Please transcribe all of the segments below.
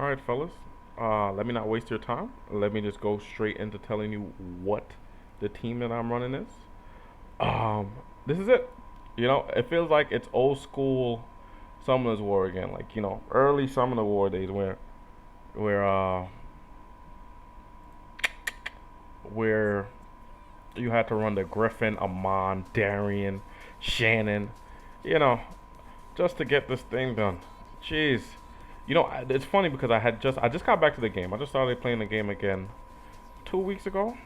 All right, fellas. Let me not waste your time. Let me just go straight into telling you what the team that I'm running is. Um, this is it. It feels like it's old school Summoners War again. Like early Summoner War days where where you had to run the Griffin, Amon, Darian, Shannon. You know, just to get this thing done. Jeez. It's funny because I just got back to the game. I just started playing the game again 2 weeks ago.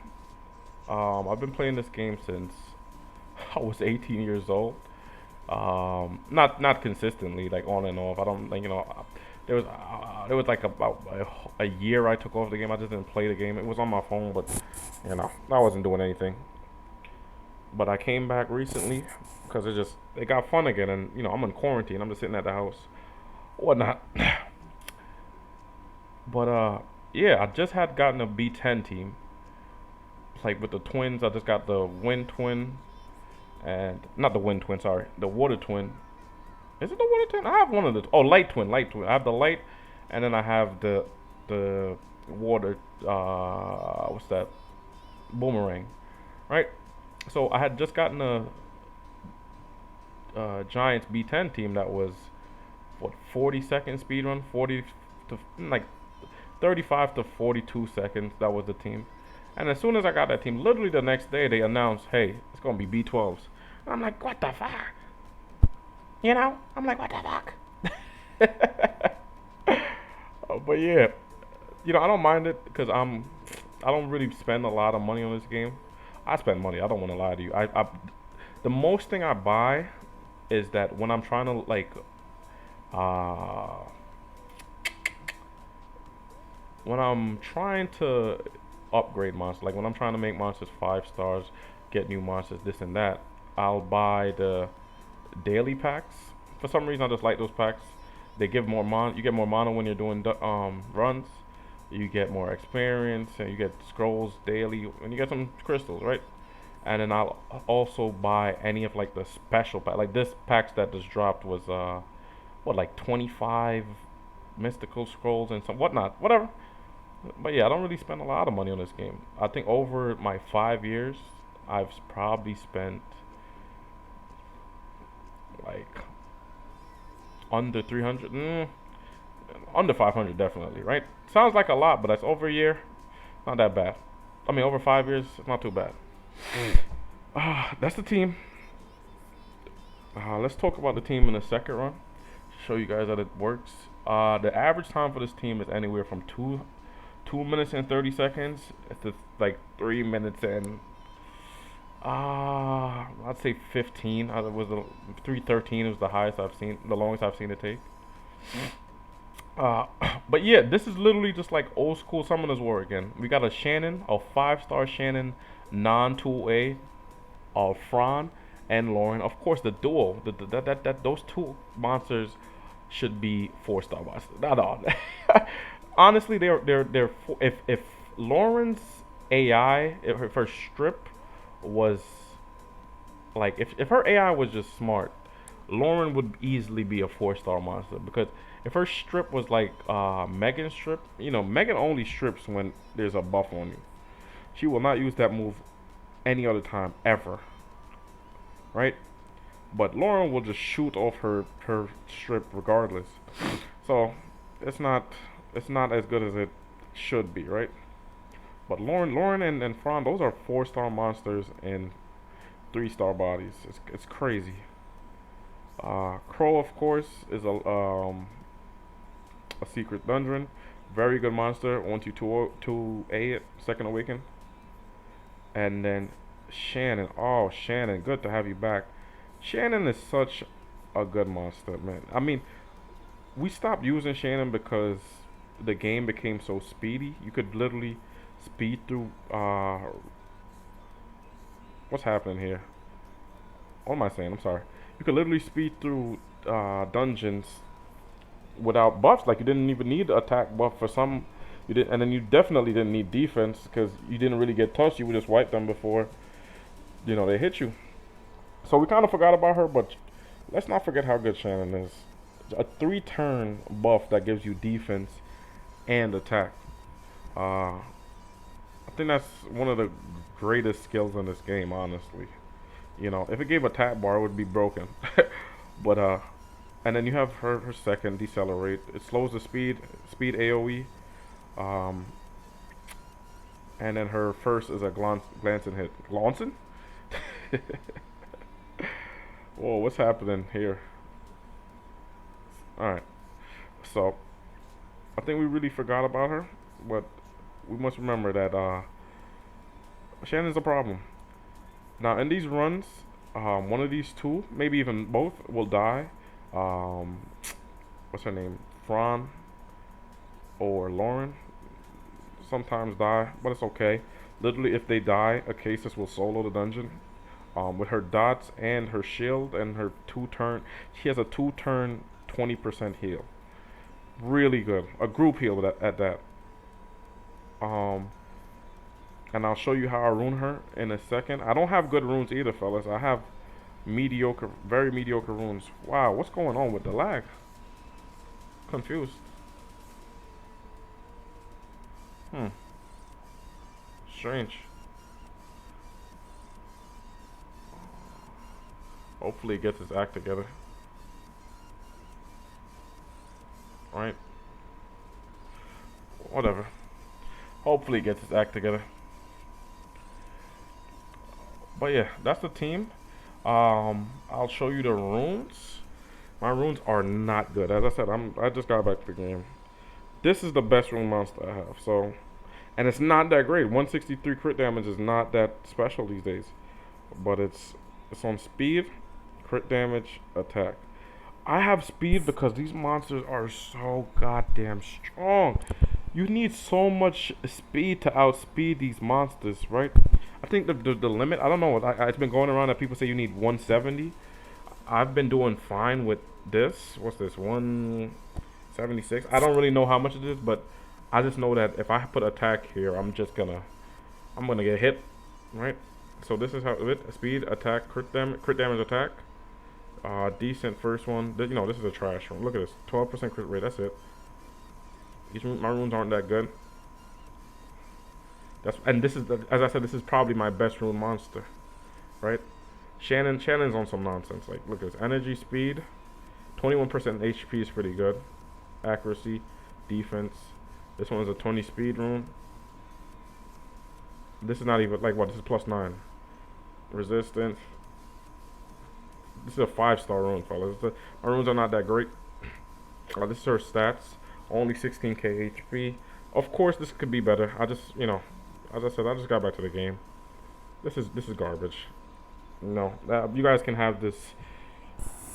I've been playing this game since I was 18 years old. Not consistently, like on and off. I don't like there was like about a year I took off the game. I just didn't play the game. It was on my phone, but I wasn't doing anything. But I came back recently because it got fun again, and I'm in quarantine. I'm just sitting at the house, whatnot. But yeah, I just had gotten a B10 team, like with the twins. I just got the wind twin, and not the wind twin. Sorry, the water twin. Is it the water twin? I have one of the. Oh, light twin, light twin. I have the light, and then I have the water. What's that? Boomerang, right? So I had just gotten a Giants B10 team that was what 40-second speed run, 40 to like 35 to 42 seconds. That was the team. And as soon as I got that team, literally the next day they announced, "Hey, it's gonna be B12s." And I'm like, "What the fuck?" I'm like, "What the fuck?" But yeah, I don't mind it because I don't really spend a lot of money on this game. I spend money. I don't want to lie to you. The most thing I buy is that when I'm trying to uh, when I'm trying to upgrade monsters, like when I'm trying to make monsters 5 stars, get new monsters, this and that, I'll buy the daily packs. For some reason, I just like those packs. They give more mon. You get more mana when you're doing runs. You get more experience, and you get scrolls daily, and you get some crystals, right? And then I'll also buy any of like the special pack. Like this packs that just dropped was what, like 25 mystical scrolls and some whatnot, whatever. But yeah, I don't really spend a lot of money on this game. I think over my 5 years, I've probably spent like under 300, under 500 definitely, right? Sounds like a lot, but that's over a year, not that bad. I mean, over 5 years, it's not too bad. That's the team. Let's talk about the team in the second run. Show you guys that it works. The average time for this team is anywhere from 2 minutes and 30 seconds to like 3 minutes and I'd say 15. It was 3:13 was the highest I've seen, the longest I've seen it take. Uh, but yeah, this is literally just like old school Summoners War again. We got a Shannon, a 5-star Shannon, non-2A, Fran and Lauren. Of course, the duo, that those two monsters should be 4-star monsters. Not all. Honestly, if Lauren's AI, if her strip was like if her AI was just smart, Lauren would easily be a 4-star monster because if her strip was like Megan's strip, Megan only strips when there's a buff on you. She will not use that move any other time ever, right? But Lauren will just shoot off her strip regardless. So it's not it's not as good as it should be, right? But Lauren and Fran, those are 4-star monsters in 3-star bodies. It's crazy. Crow, of course, is a secret dungeon. Very good monster. Want you to A it, second awaken. And then Shannon. Oh, Shannon, good to have you back. Shannon is such a good monster, man. I mean, we stopped using Shannon because the game became so speedy. You could literally speed through. What's happening here? What am I saying? I'm sorry. You could literally speed through dungeons without buffs. Like you didn't even need attack buff for some. You did, and then you definitely didn't need defense because you didn't really get touched. You would just wipe them before they hit you. So we kind of forgot about her, but let's not forget how good Shannon is. A 3-turn buff that gives you defense and attack. Uh, I think that's one of the greatest skills in this game, honestly. You know, if it gave a tap bar, it would be broken. But and then you have her second decelerate. It slows the speed AOE. Um, and then her first is a glancing hit. Glancing? Whoa, what's happening here? All right. So I think we really forgot about her, but we must remember that Shannon's a problem. Now in these runs, one of these two, maybe even both, will die. Um, what's her name? Fran or Lauren sometimes die, but it's okay. Literally, if they die, Acasis will solo the dungeon. With her dots and her shield and her she has a 2-turn 20% heal. Really good. A group heal at that. Um, and I'll show you how I rune her in a second. I don't have good runes either, fellas. I have mediocre, very mediocre runes. Wow, what's going on with the lag? Confused. Hmm. Strange. Hopefully he gets his act together. Right? Whatever. Hopefully he gets his act together. But yeah, that's the team. I'll show you the runes. My runes are not good. As I said, I just got back to the game. This is the best rune monster I have. So, and it's not that great. 163 crit damage is not that special these days. But it's on speed, crit damage, attack. I have speed because these monsters are so goddamn strong. You need so much speed to outspeed these monsters, right? I think the limit, I don't know, it's been going around that people say you need 170. I've been doing fine with this. What's this? 176. I don't really know how much it is, but I just know that if I put attack here, I'm gonna get hit, right? So this is how it speed, attack, crit damage, attack. Decent first one. You know, this is a trash one. Look at this, 12% crit rate. That's it. My runes aren't that good. This is as I said, this is probably my best rune monster, right? Shannon's on some nonsense. Like, look at this, energy, speed, 21% HP is pretty good. Accuracy, defense. This one is a 20 speed rune. This is not even like what? This is +9. Resistance. This is a 5-star rune, fellas. My runes are not that great. This is her stats. Only 16k HP. Of course, this could be better. I just, you know, as I said, I just got back to the game. This is garbage. No, you guys can have these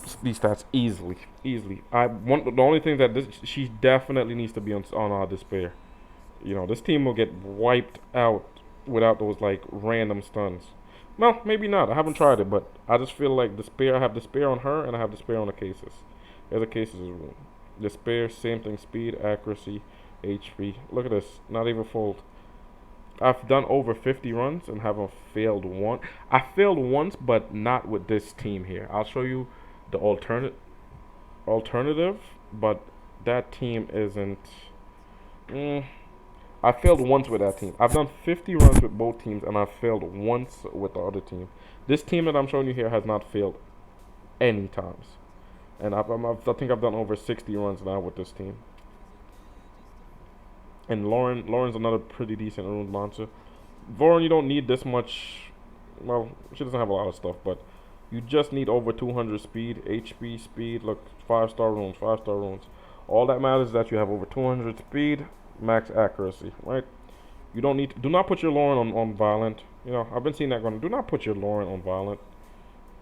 stats easily. The only thing that she definitely needs to be on despair. You know, this team will get wiped out without those like random stuns. Well, maybe not. I haven't tried it, but I just feel like despair. I have despair on her, and I have despair on the cases. There's a cases room. Despair, same thing. Speed, accuracy, HP. Look at this. Not even fold. I've done over 50 runs and haven't failed one. I failed once, but not with this team here. I'll show you the alternative, but that team isn't. I failed once with that team. I've done 50 runs with both teams, and I've failed once with the other team. This team that I'm showing you here has not failed any times. And I think I've done over 60 runs now with this team. And Lauren's another pretty decent rune monster. Voron, you don't need this much. Well, she doesn't have a lot of stuff, but you just need over 200 speed, HP, speed. Look, 5-star runes, 5-star runes. All that matters is that you have over 200 speed, max accuracy, right? You don't need. Do not put your Lauren on violent. You know, I've been seeing that going. Do not put your Lauren on violent.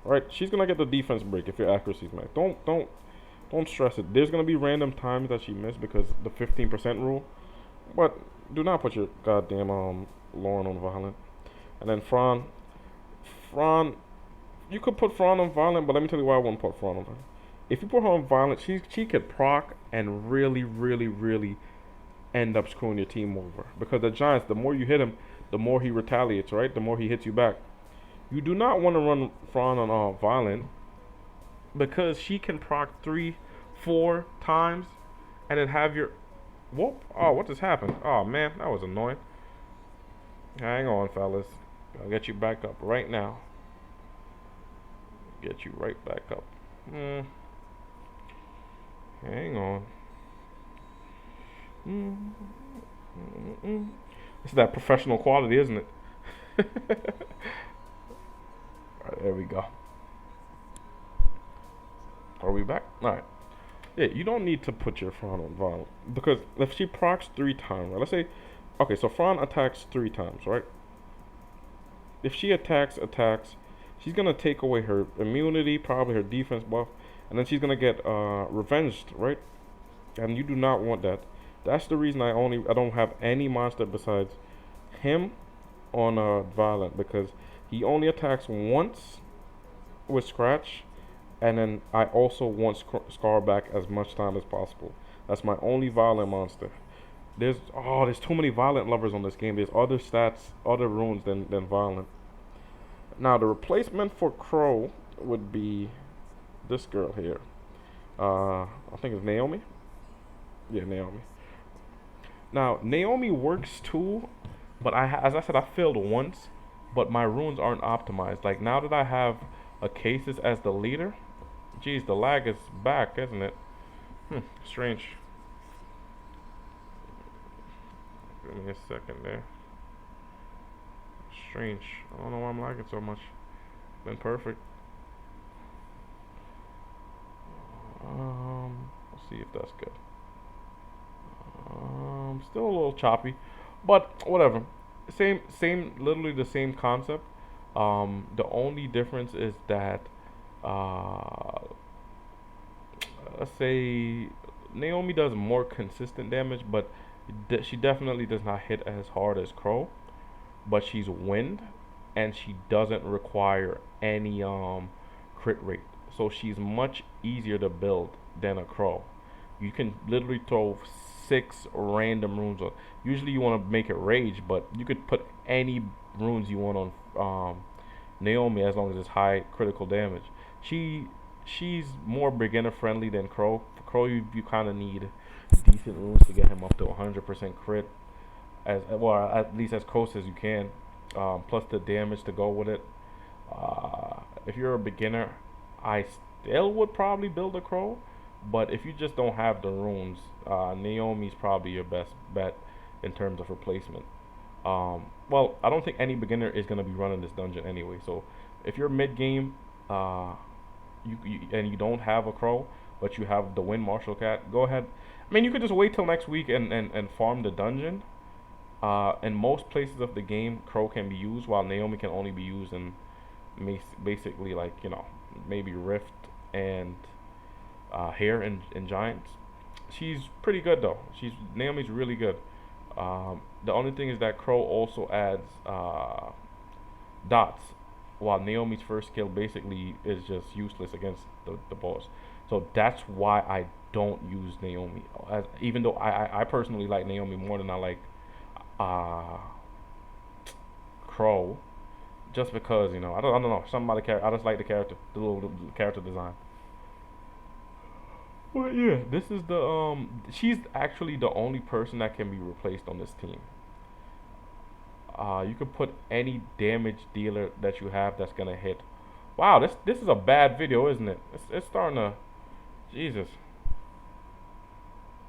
Right, she's gonna get the defense break if your accuracy is max. Don't stress it. There's gonna be random times that she missed because the 15% rule, but do not put your goddamn Lauren on violent. And then Fran, you could put Fran on violent, but let me tell you why I wouldn't put Fran on violent. If you put her on violent, she could proc and really end up screwing your team over. Because the Giants, the more you hit him, the more he retaliates, right? The more he hits you back. You do not want to run Fran on violent because she can proc 3-4 times and then have your Whoop. Oh, what just happened? Oh, man, that was annoying. Hang on, fellas. I'll get you back up right now. Get you right back up. Mm, hang on. Mm, mm, mm. It's that professional quality, isn't it? Alright, there we go. Are we back? Alright. Yeah, you don't need to put your Fran on violent. Because if she procs 3 times, right? Let's say, okay, so Fran attacks 3 times, right? If she attacks, she's gonna take away her immunity, probably her defense buff, and then she's gonna get revenged, right? And you do not want that. That's the reason I don't have any monster besides him on violent, because he only attacks once with scratch, and then I also want scar back as much time as possible. That's my only violent monster. There's too many violent lovers on this game. There's other stats, other runes than violent. Now the replacement for Crow would be this girl here. I think it's Naomi. Yeah, Naomi. Now Naomi works too, but as I said, I failed once, but my runes aren't optimized. Like now that I have a Cases as the leader, geez, the lag is back, isn't it? Strange. Give me a second there. Strange. I don't know why I'm lagging so much. Been perfect. Let's see if that's good. Still a little choppy, but whatever. Literally the same concept. The only difference is that, uh, let's say Naomi does more consistent damage, but she definitely does not hit as hard as Crow. But she's wind, and she doesn't require any crit rate, so she's much easier to build than a Crow. You can literally throw 6 random runes on. Usually you want to make it rage, but you could put any runes you want on Naomi as long as it's high critical damage. She she's more beginner friendly than Crow. For Crow, you kind of need decent runes to get him up to 100% crit, as well at least as close as you can. Plus the damage to go with it. If you're a beginner, I still would probably build a Crow, but if you just don't have the runes, Naomi's probably your best bet in terms of replacement. Well, I don't think any beginner is gonna be running this dungeon anyway. So if you're mid game, uh, and you don't have a Crow, but you have the Wind Martial Cat, go ahead. I mean, you could just wait till next week and farm the dungeon. In most places of the game, Crow can be used, while Naomi can only be used in basically like maybe Rift and Hair and Giants. She's pretty good though. Naomi's really good. The only thing is that Crow also adds dots, while Naomi's first skill basically is just useless against the boss. So that's why I don't use Naomi. Even though I personally like Naomi more than I like uh, Crow, just because I don't know, something about the character. I just like the character, the character design. Well, yeah, this is the she's actually the only person that can be replaced on this team. You could put any damage dealer that you have that's gonna hit. Wow, this is a bad video, isn't it? It's starting to, Jesus,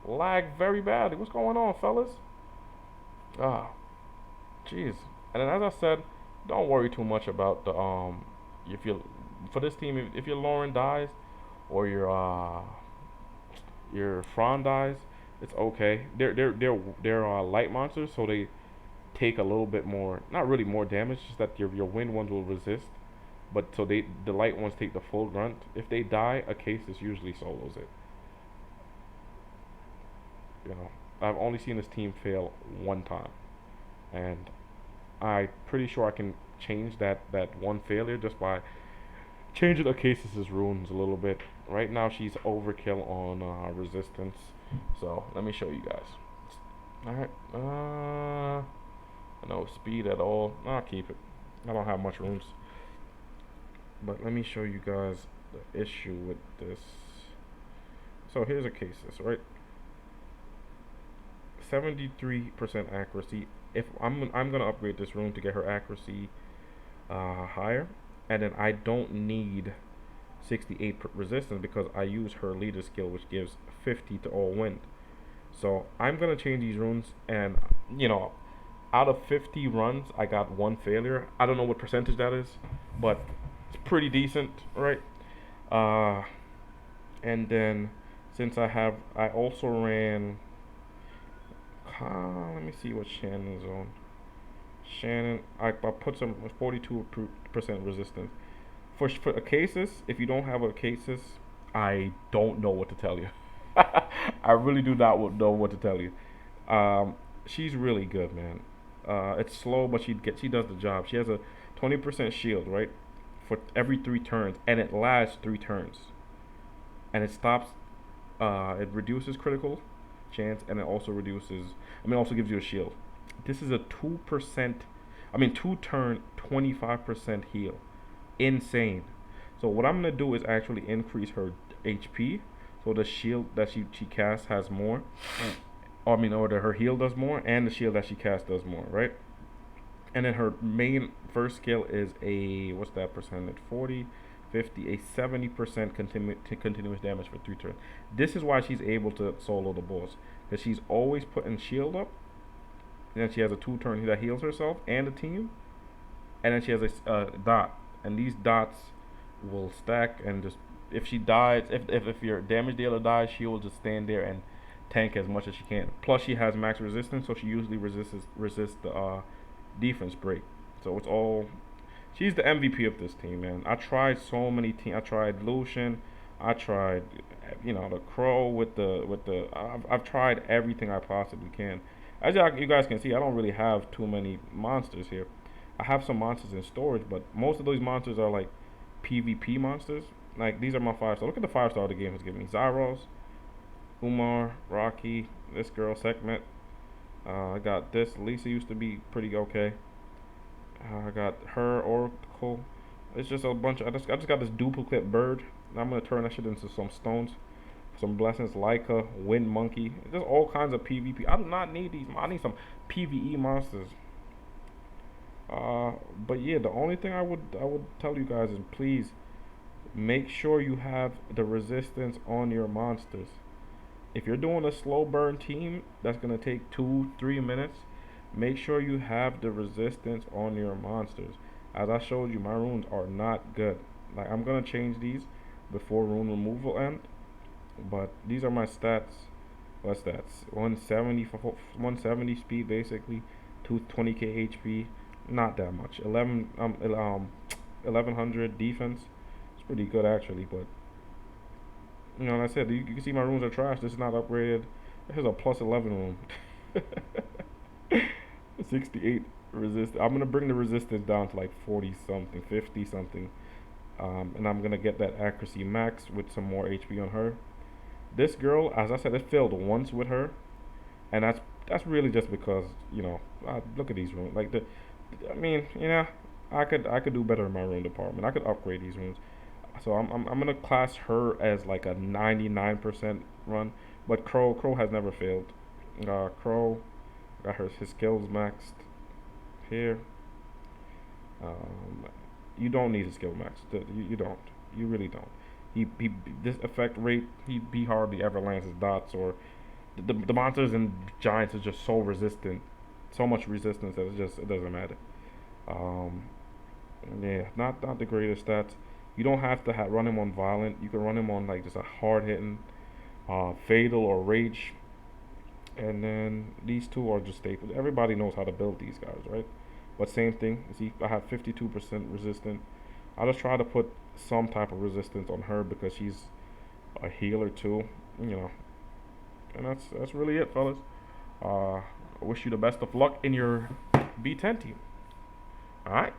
lag very badly. What's going on, fellas? Ah, jeez. And then as I said, don't worry too much about the if you for this team, if your Lauren dies or your Fran dies, it's okay. They're light monsters, so they take a little bit more, not really more damage, just that your wind ones will resist. But so the light ones take the full grunt. If they die, a Casus usually solos it. You know, I've only seen this team fail one time, and I'm pretty sure I can change that one failure just by changing the Casus' runes a little bit. Right now she's overkill on resistance, so let me show you guys. All right, no speed at all. I'll keep it. I don't have much runes. But let me show you guys the issue with this. So here's a Casus, right? 73% accuracy. If I'm gonna upgrade this rune to get her accuracy higher, and then I don't need 68 resistance because I use her leader skill, which gives 50 to all wind. So I'm gonna change these runes, and you know, out of 50 runs, I got one failure. I don't know what percentage that is, but it's pretty decent, right? Uh, and then since I also ran. Let me see what Shannon's on. Shannon, I put some 42% resistance. For a cases, if you don't have a cases, I don't know what to tell you. I really do not know what to tell you. She's really good, man. It's slow, but she does the job. She has a 20% shield, right, for every 3 turns, and it lasts 3 turns, and it stops. It reduces critical chance, and it also reduces. Also gives you a shield. This is a 2%. 2 turn, 25% heal. Insane. So what I'm gonna do is actually increase her HP, so the shield that she casts has more. Her heal does more, and the shield that she casts does more, right? And then her main first skill is a, what's that percentage? 40, 50, a 70% continuous damage for 3 turns. This is why she's able to solo the boss, because she's always putting shield up, and then she has a 2 turn that heals herself and the team, and then she has a dot, and these dots will stack, and just if she dies, if your damage dealer dies, she will just stand there and tank as much as she can. Plus, she has max resistance, so she usually resists the defense break. So it's all. She's the MVP of this team, man. I tried so many teams. I tried Lucian. I tried, the Crow with the. I've tried everything I possibly can. As you guys can see, I don't really have too many monsters here. I have some monsters in storage, but most of those monsters are like PvP monsters. Like, these are my 5-star. Look at the 5-star the game has given me. Zyros, Umar, Rocky, this girl, Sekhmet. I got this. Lisa used to be pretty okay. I got her, Oracle. It's just a bunch of. I just got this duplicate bird. I'm gonna turn that shit into some stones, some blessings. Leica, Wind Monkey. There's all kinds of PvP. I do not need these. I need some PvE monsters. But yeah, the only thing I would tell you guys is, please make sure you have the resistance on your monsters. If you're doing a slow burn team that's gonna take 2-3 minutes, make sure you have the resistance on your monsters. As I showed you, my runes are not good. Like, I'm gonna change these before rune removal end, but these are my stats. What stats? 170 speed basically, 220k HP. Not that much. 1100 defense. It's pretty good actually, but like I said, you can see my runes are trash. This is not upgraded. This is a plus 11 rune. 68 resist. I'm gonna bring the resistance down to like 40 something, 50 something, and I'm gonna get that accuracy max with some more HP on her. This girl, as I said, it failed once with her, and that's really just because look at these runes. Like I could do better in my rune department. I could upgrade these runes. So I'm gonna class her as like a 99% run, but Crow has never failed. Crow got his skills maxed here. You don't need his skill max. You don't. You really don't. He this effect rate, he hardly ever lands his dots, or the monsters and giants are just so resistant, so much resistance that it doesn't matter. Yeah, not the greatest stats. You don't have to run him on violent. You can run him on like just a hard hitting, fatal or rage. And then these two are just staples. Everybody knows how to build these guys, right? But same thing. See, I have 52% resistant. I just try to put some type of resistance on her because she's a healer too, And that's really it, fellas. I wish you the best of luck in your B10 team. All right.